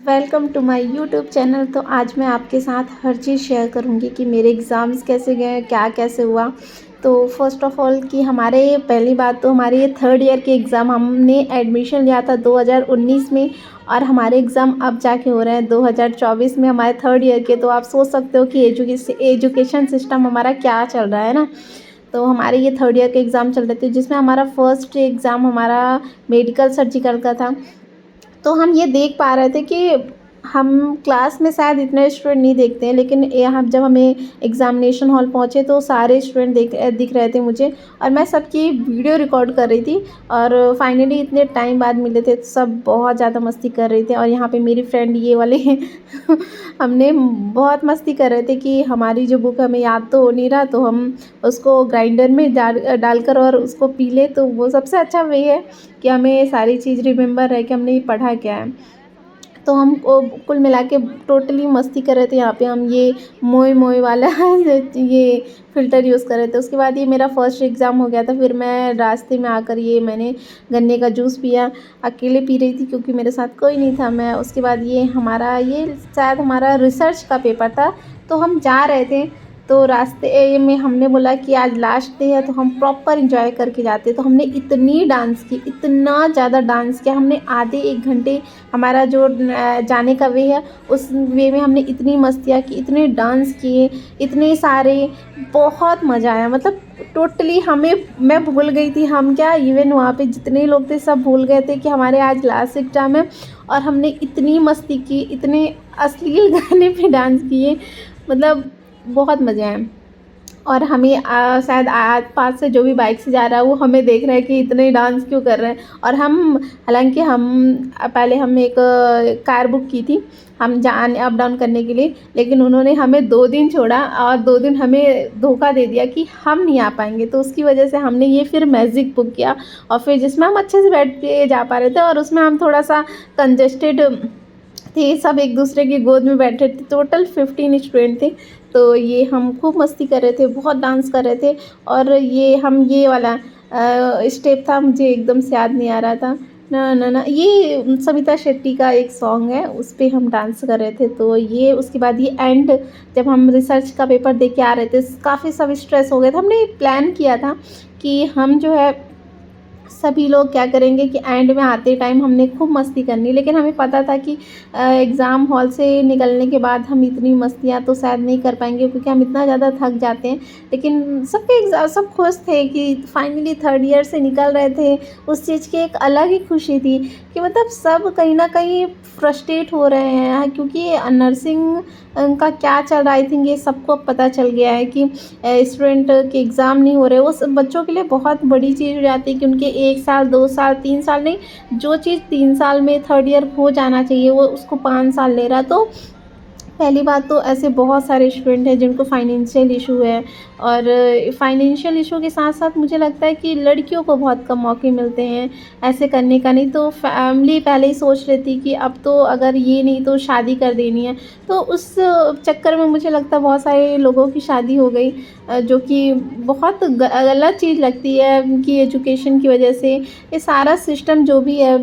Welcome to my YouTube channel. तो आज मैं आपके साथ हर चीज़ शेयर करूंगी कि मेरे एग्ज़ाम्स कैसे गए, क्या कैसे हुआ। तो फर्स्ट ऑफ़ ऑल कि हमारे पहली बात तो हमारे ये थर्ड ईयर के एग्ज़ाम हमने एडमिशन लिया था 2019 में, और हमारे एग्ज़ाम अब जाके हो रहे हैं 2024 में, हमारे थर्ड ईयर के। तो आप सोच सकते हो कि एजुकेशन सिस्टम हमारा क्या चल रहा है ना। तो हमारे ये थर्ड ईयर के एग्ज़ाम चल रहे थे, जिसमें हमारा फर्स्ट एग्ज़ाम हमारा मेडिकल सर्जिकल का था। तो हम ये देख पा रहे थे कि हम क्लास में शायद इतने स्टूडेंट नहीं देखते हैं, लेकिन यहाँ जब हमें एग्ज़ामिनेशन हॉल पहुँचे तो सारे स्टूडेंट दिख रहे थे मुझे, और मैं सबकी वीडियो रिकॉर्ड कर रही थी। और फाइनली इतने टाइम बाद मिले थे तो सब बहुत ज़्यादा मस्ती कर रहे थे। और यहाँ पे मेरी फ्रेंड ये वाले हमने बहुत मस्ती कर रहे थे कि हमारी जो बुक हमें याद तो हो नहीं रहा, तो हम उसको ग्राइंडर में डालकर और उसको पी ले। तो वो सबसे अच्छा वे है कि हमें सारी चीज़ रिमेंबर रहे कि हमने पढ़ा क्या है। तो हम कुल मिला के टोटली मस्ती कर रहे थे। यहाँ पे हम ये मोए मोए वाला ये फ़िल्टर यूज़ कर रहे थे। उसके बाद ये मेरा फर्स्ट एग्ज़ाम हो गया था। फिर मैं रास्ते में आकर ये मैंने गन्ने का जूस पिया, अकेले पी रही थी क्योंकि मेरे साथ कोई नहीं था। मैं उसके बाद ये शायद हमारा रिसर्च का पेपर था, तो हम जा रहे थे। तो रास्ते में हमने बोला कि आज लास्ट डे है तो हम प्रॉपर एंजॉय करके जाते। तो हमने इतनी डांस की, इतना ज़्यादा डांस किया हमने, आधे 1 घंटे हमारा जो जाने का वे है उस वे में हमने इतनी मस्तियाँ की, इतने डांस किए, इतने सारे, बहुत मज़ा आया। मतलब टोटली मैं भूल गई थी, हम क्या इवन वहाँ पे जितने लोग थे सब भूल गए थे कि हमारे आज लास्ट एग्ज़ाम है। और हमने इतनी मस्ती की, इतने अश्लील गाने पे डांस किए, मतलब बहुत मज़े आए। और हमें शायद पास से जो भी बाइक से जा रहा है वो हमें देख रहा है कि इतने डांस क्यों कर रहे हैं। और हालांकि हम पहले हम एक कार बुक की थी हम जाने अप डाउन करने के लिए, लेकिन उन्होंने हमें 2 दिन छोड़ा और 2 दिन हमें धोखा दे दिया कि हम नहीं आ पाएंगे। तो उसकी वजह से हमने ये फिर मैजिक बुक किया, और फिर जिसमें हम अच्छे से बैठ के जा पा रहे थे, और उसमें हम थोड़ा सा कंजस्टेड थे, सब एक दूसरे की गोद में बैठे थे। टोटल 15 स्टूडेंट थे। तो ये हम खूब मस्ती कर रहे थे, बहुत डांस कर रहे थे। और ये वाला स्टेप था, मुझे एकदम से याद नहीं आ रहा था ना ना ना, ये सविता शेट्टी का एक सॉन्ग है, उस पे हम डांस कर रहे थे। तो ये उसके बाद ये एंड जब हम रिसर्च का पेपर दे के आ रहे थे, काफ़ी सब स्ट्रेस हो गए थे। हमने प्लान किया था कि हम जो है सभी लोग क्या करेंगे कि एंड में आते टाइम हमने खूब मस्ती करनी, लेकिन हमें पता था कि एग्ज़ाम हॉल से निकलने के बाद हम इतनी मस्तियाँ तो शायद नहीं कर पाएंगे क्योंकि हम इतना ज़्यादा थक जाते हैं। लेकिन सब खुश थे कि फाइनली थर्ड ईयर से निकल रहे थे। उस चीज़ की एक अलग ही खुशी थी कि मतलब सब कहीं ना कहीं फ्रस्ट्रेट हो रहे हैं, क्योंकि नर्सिंग का क्या चल रहा है, आई थिंक ये सबको पता चल गया है कि स्टूडेंट के एग्ज़ाम नहीं हो रहे। वो सब बच्चों के लिए बहुत बड़ी चीज़ हो जाती है कि उनके 1 साल 2 साल 3 साल नहीं, जो चीज़ 3 साल में थर्ड ईयर हो जाना चाहिए वो उसको 5 साल ले रहा। तो पहली बात तो ऐसे बहुत सारे स्टूडेंट हैं जिनको फाइनेंशियल इशू है। और फाइनेंशियल इशू के साथ साथ मुझे लगता है कि लड़कियों को बहुत कम मौके मिलते हैं ऐसे करने का। नहीं तो फैमिली पहले ही सोच लेती कि अब तो अगर ये नहीं तो शादी कर देनी है। तो उस चक्कर में मुझे लगता है बहुत सारे लोगों की शादी हो गई, जो कि बहुत गलत चीज़ लगती है कि एजुकेशन की वजह से ये सारा सिस्टम जो भी है,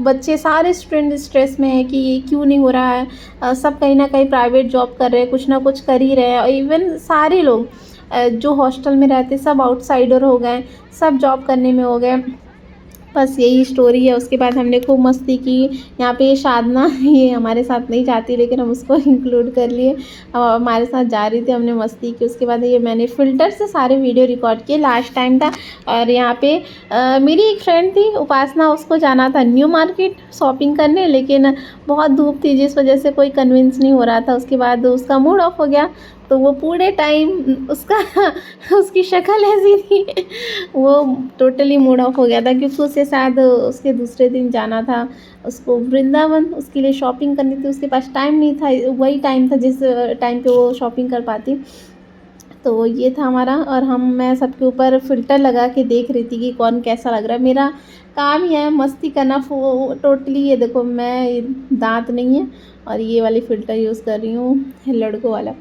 बच्चे सारे स्टूडेंट स्ट्रेस में है कि ये क्यों नहीं हो रहा है। सब कहीं ना कहीं प्राइवेट जॉब कर रहे हैं, कुछ ना कुछ कर ही रहे हैं। और इवन सारे लोग जो हॉस्टल में रहते सब आउटसाइडर हो गए, सब जॉब करने में हो गए। बस यही स्टोरी है। उसके बाद हमने खूब मस्ती की। यहाँ पे ये साधना ये हमारे साथ नहीं जाती, लेकिन हम उसको इंक्लूड कर लिए, हमारे साथ जा रही थी, हमने मस्ती की। उसके बाद ये मैंने फ़िल्टर से सारे वीडियो रिकॉर्ड किए, लास्ट टाइम था। और यहाँ पे मेरी एक फ्रेंड थी उपासना, उसको जाना था न्यू मार्केट शॉपिंग करने, लेकिन बहुत धूप थी जिस वजह से कोई कन्विंस नहीं हो रहा था। उसके बाद उसका मूड ऑफ हो गया, तो वो पूरे टाइम उसका उसकी शक्ल ऐसी थी, वो टोटली मूड ऑफ हो गया था क्योंकि उसे शायद उसके दूसरे दिन जाना था उसको वृंदावन, उसके लिए शॉपिंग करनी थी। उसके पास टाइम नहीं था, वही टाइम था जिस टाइम पे वो शॉपिंग कर पाती। तो ये था हमारा। और मैं सबके ऊपर फ़िल्टर लगा के देख रही थी कि कौन कैसा लग रहा है। मेरा काम ही है मस्ती करना। टोटली ये देखो, मैं दांत नहीं है और ये वाली फ़िल्टर यूज़ कर रही हूँ लड़कों वाला।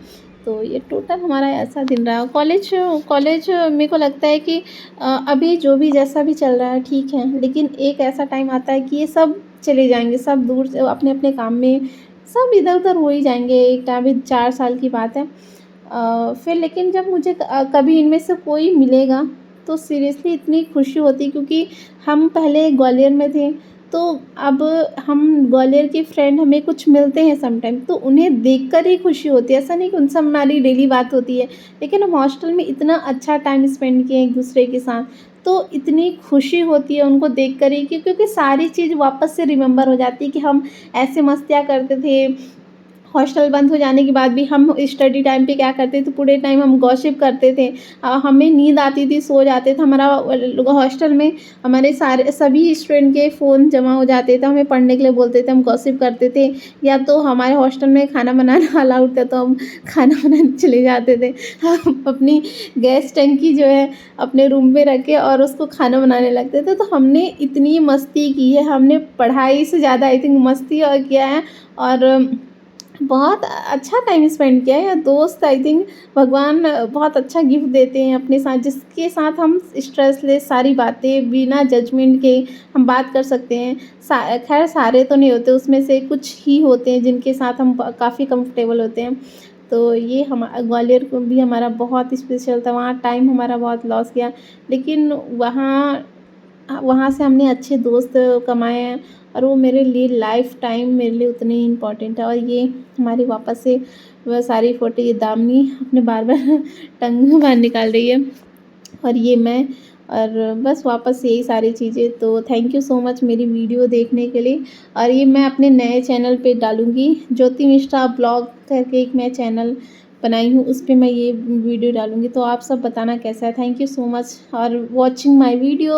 तो ये टोटल हमारा ऐसा दिन रहा। कॉलेज कॉलेज मेरे को लगता है कि अभी जो भी जैसा भी चल रहा है ठीक है, लेकिन एक ऐसा टाइम आता है कि ये सब चले जाएंगे, सब दूर से अपने अपने काम में सब इधर उधर हो ही जाएंगे। एक टाइम अभी 4 साल की बात है। फिर लेकिन जब मुझे कभी इनमें से कोई मिलेगा तो सीरियसली इतनी खुशी होती, क्योंकि हम पहले ग्वालियर में थे, तो अब हम ग्वालियर के फ्रेंड हमें कुछ मिलते हैं समटाइम, तो उन्हें देखकर ही खुशी होती है। ऐसा नहीं कि उनसे हमारी डेली बात होती है, लेकिन हम हॉस्टल में इतना अच्छा टाइम स्पेंड किए एक दूसरे के साथ, तो इतनी खुशी होती है उनको देखकर ही क्योंकि सारी चीज़ वापस से रिमेंबर हो जाती है कि हम ऐसे मस्तियाँ करते थे। हॉस्टल बंद हो जाने के बाद भी हम स्टडी टाइम पे क्या करते थे, पूरे टाइम हम गॉसिप करते थे। हमें नींद आती थी, सो जाते थे। हमारा हॉस्टल में हमारे सारे सभी स्टूडेंट के फ़ोन जमा हो जाते थे, हमें पढ़ने के लिए बोलते थे, हम गॉसिप करते थे। या तो हमारे हॉस्टल में खाना बनाना अलाउड था, तो हम खाना बनाने चले जाते थे। हम अपनी गैस टंकी जो है अपने रूम में रख के और उसको खाना बनाने लगते थे। तो हमने इतनी मस्ती की है, हमने पढ़ाई से ज़्यादा आई थिंक मस्ती और किया है, और बहुत अच्छा टाइम स्पेंड किया है। या दोस्त आई थिंक भगवान बहुत अच्छा गिफ्ट देते हैं अपने साथ, जिसके साथ हम स्ट्रेसलेस सारी बातें बिना जजमेंट के हम बात कर सकते हैं। खैर सारे तो नहीं होते, उसमें से कुछ ही होते हैं जिनके साथ हम काफ़ी कंफर्टेबल होते हैं। तो ये हम ग्वालियर को भी हमारा बहुत स्पेशल था, वहाँ टाइम हमारा बहुत लॉस किया, लेकिन वहाँ वहाँ से हमने अच्छे दोस्त कमाए हैं, और वो मेरे लिए लाइफ टाइम मेरे लिए उतने ही इम्पोर्टेंट है। और ये हमारी वापस से वह सारी फ़ोटो, ये दामिनी अपने बार बार टंग बाहर निकाल रही है, और ये मैं, और बस वापस यही सारी चीज़ें। तो थैंक यू सो मच मेरी वीडियो देखने के लिए। और ये मैं अपने नए चैनल पे डालूँगी, ज्योति मिश्रा ब्लॉग करके एक मैं चैनल बनाई हूँ, उस पे मैं ये वीडियो डालूँगी। तो आप सब बताना कैसा है। Thank you so much for watching my video.